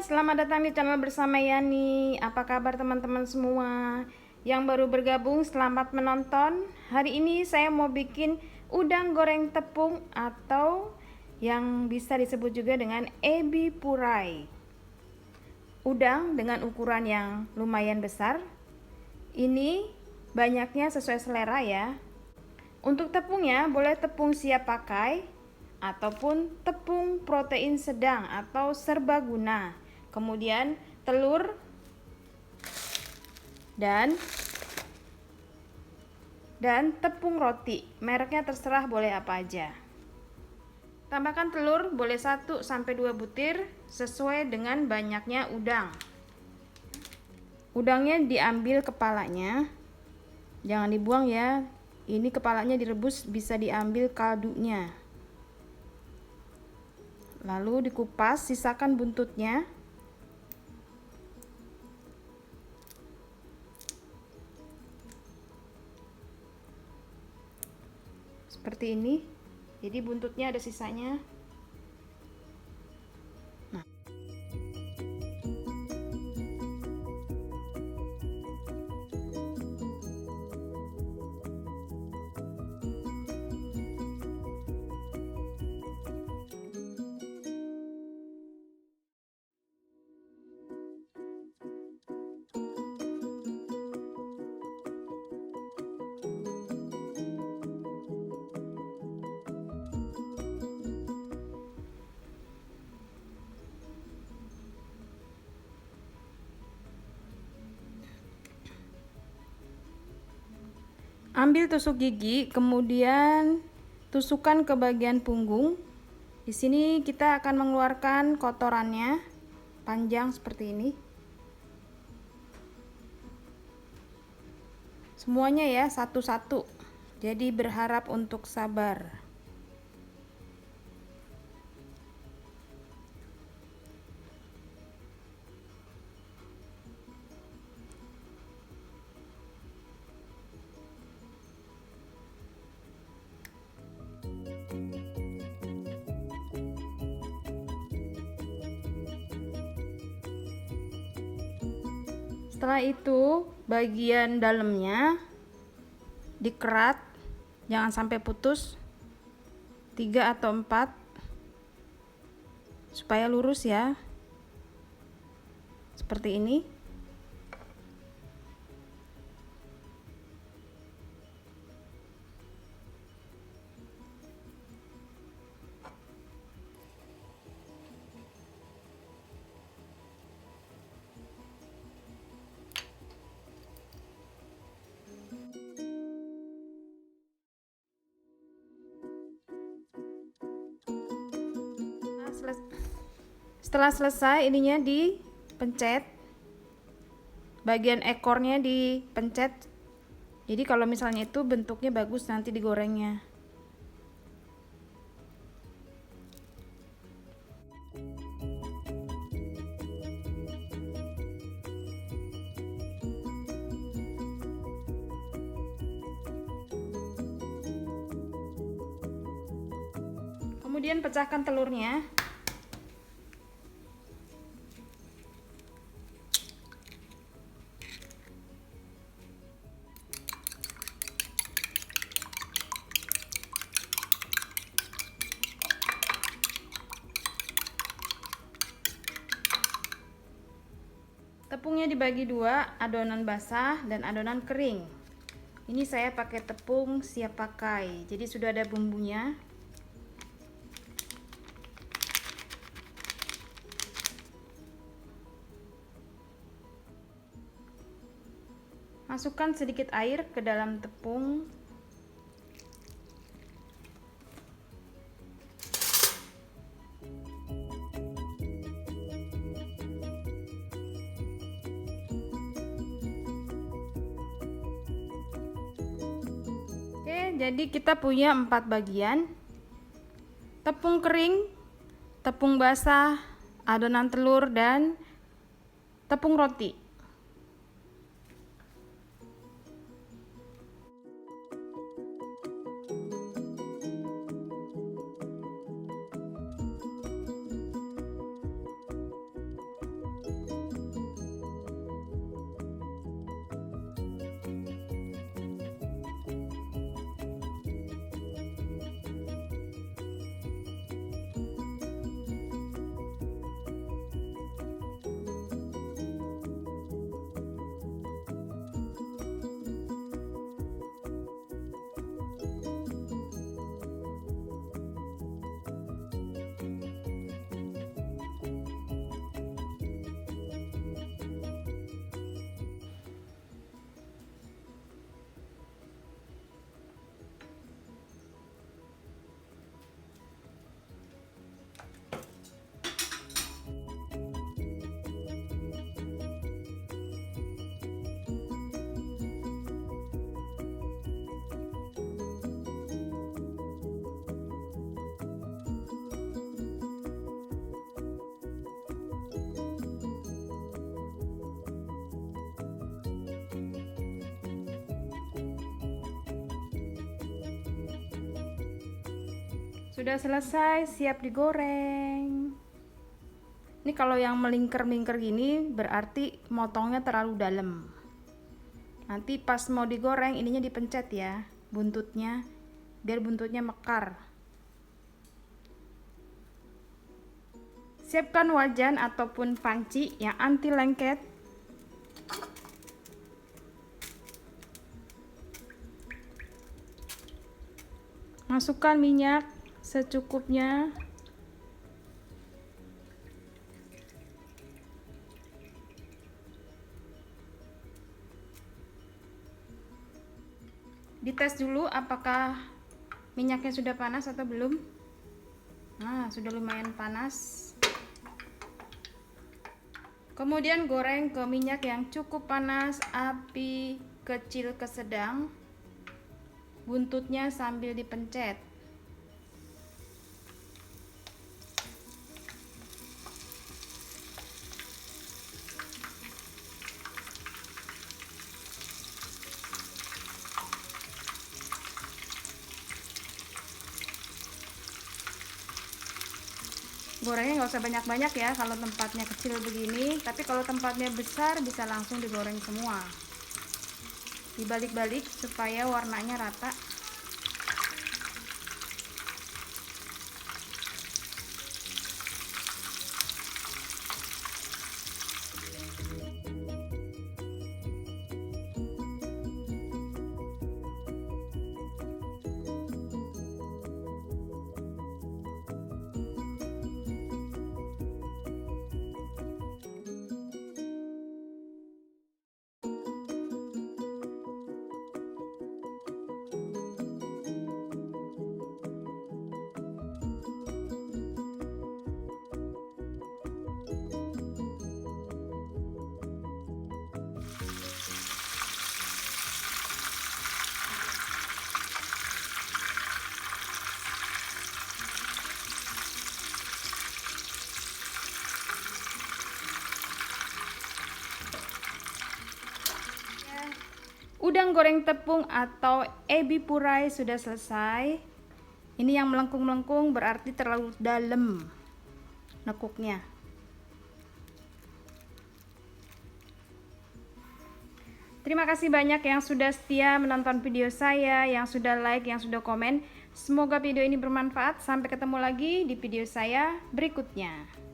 selamat datang di channel bersama Yani. Apa kabar teman-teman semua? Yang baru bergabung, selamat menonton. Hari ini saya mau bikin udang goreng tepung atau yang bisa disebut juga dengan ebi purai. Udang dengan ukuran yang lumayan besar. Ini banyaknya sesuai selera ya. Untuk tepungnya boleh tepung siap pakai ataupun tepung protein sedang atau serbaguna. Kemudian telur dan tepung roti. Mereknya terserah boleh apa aja. Tambahkan telur boleh 1 sampai 2 butir sesuai dengan banyaknya udang. Udangnya diambil kepalanya. Jangan dibuang ya. Ini kepalanya direbus, bisa diambil kaldunya. Lalu dikupas, sisakan buntutnya. Seperti ini. Jadi buntutnya ada sisanya. Nah, ambil tusuk gigi, kemudian tusukkan ke bagian punggung. Di sini kita akan mengeluarkan kotorannya, panjang seperti ini. Semuanya ya, satu-satu. Jadi berharap untuk sabar. Setelah itu bagian dalamnya dikerat, jangan sampai putus, 3 atau 4 supaya lurus ya, seperti ini. Setelah selesai, ininya dipencet, bagian ekornya dipencet. Jadi kalau misalnya itu bentuknya bagus nanti digorengnya. Kemudian pecahkan telurnya. Tepungnya dibagi 2, adonan basah dan adonan kering. Ini saya pakai tepung siap pakai, jadi sudah ada bumbunya. Masukkan sedikit air ke dalam tepung. Oke, jadi kita punya 4 bagian. Tepung kering, tepung basah, adonan telur, dan tepung roti. Sudah selesai, siap digoreng. Ini kalau yang melingkar-melingkar gini berarti motongnya terlalu dalam. Nanti pas mau digoreng ininya dipencet ya, buntutnya, biar buntutnya mekar. Siapkan wajan ataupun panci yang anti lengket. Masukkan minyak secukupnya. Dites dulu apakah minyaknya sudah panas atau belum. Nah, sudah lumayan panas. Kemudian goreng ke minyak yang cukup panas, api kecil ke sedang. Buntutnya sambil dipencet. Gorengnya nggak usah banyak-banyak ya kalau tempatnya kecil begini, tapi kalau tempatnya besar bisa langsung digoreng semua. Dibalik-balik supaya warnanya rata. Udang goreng tepung atau ebi purai sudah selesai. Ini yang melengkung-melengkung berarti terlalu dalam nekuknya. Terima kasih banyak yang sudah setia menonton video saya, yang sudah like, yang sudah komen. Semoga video ini bermanfaat. Sampai ketemu lagi di video saya berikutnya.